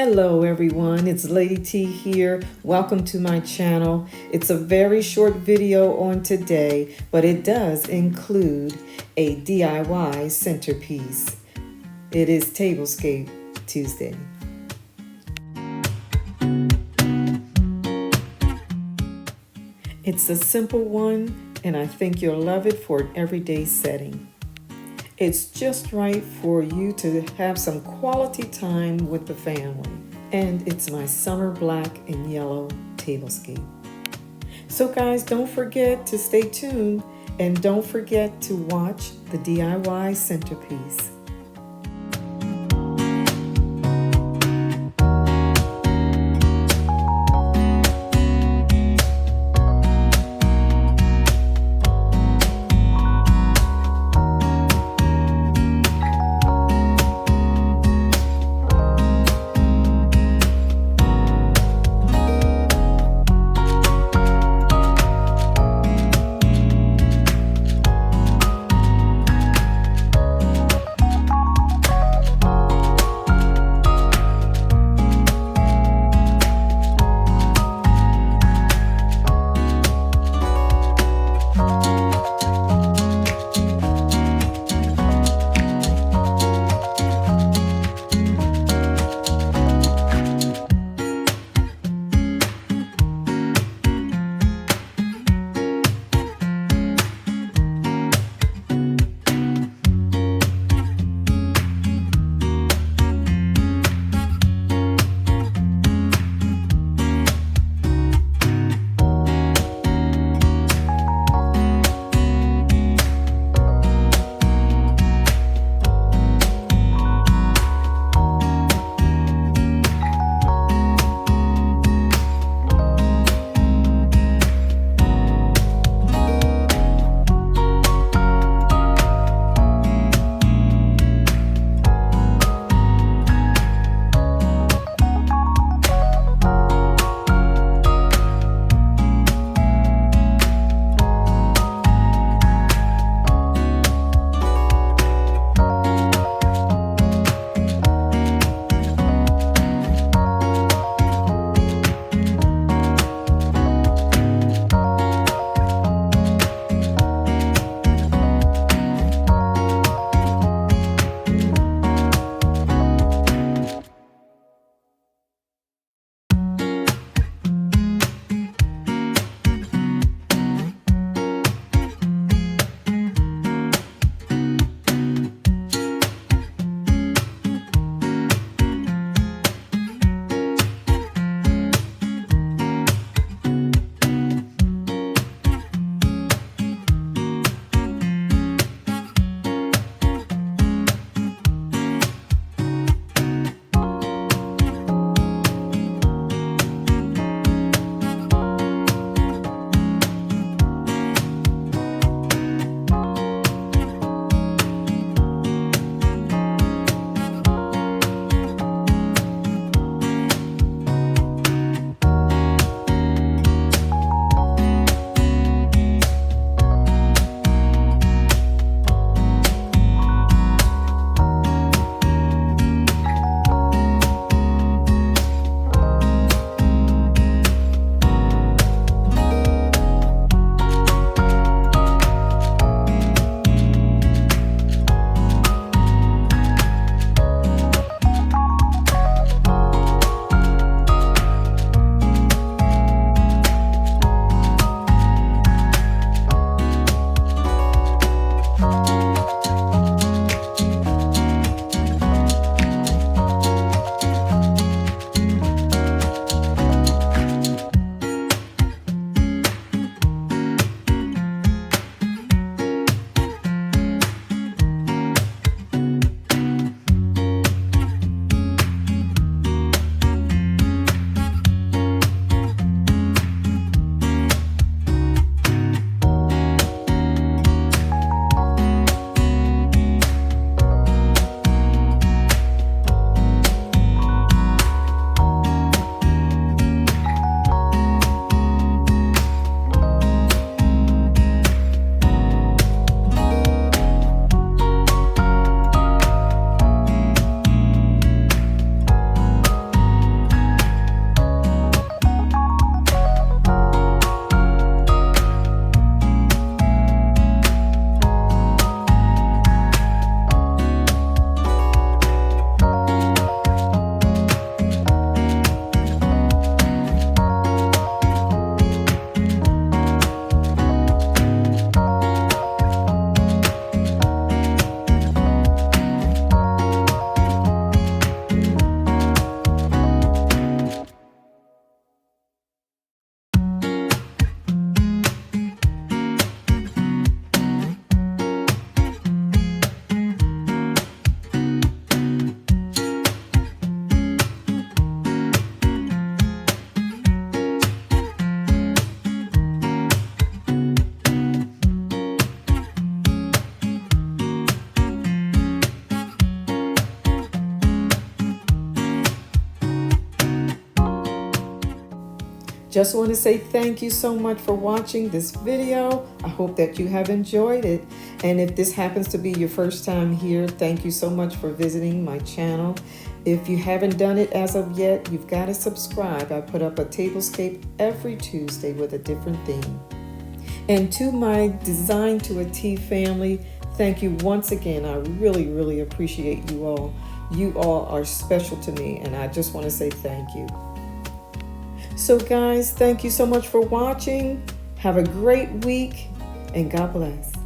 Hello everyone, it's Lady T here. Welcome to my channel. It's a very short video on today, but it does include a DIY centerpiece. It is Tablescape Tuesday. It's a simple one, and I think you'll love it for an everyday setting. It's just right for you to have some quality time with the family. And it's my summer black and yellow tablescape. So guys, don't forget to stay tuned and don't forget to watch the DIY centerpiece. Just want to say thank you so much for watching this video. I hope that you have enjoyed it. And if this happens to be your first time here, thank you so much for visiting my channel. If you haven't done it as of yet, you've got to subscribe. I put up a Tablescape every Tuesday with a different theme. And to my Design to a T family, thank you once again. I really appreciate you all. You all are special to me, and I just want to say thank you. So guys, thank you so much for watching. Have a great week, and God bless.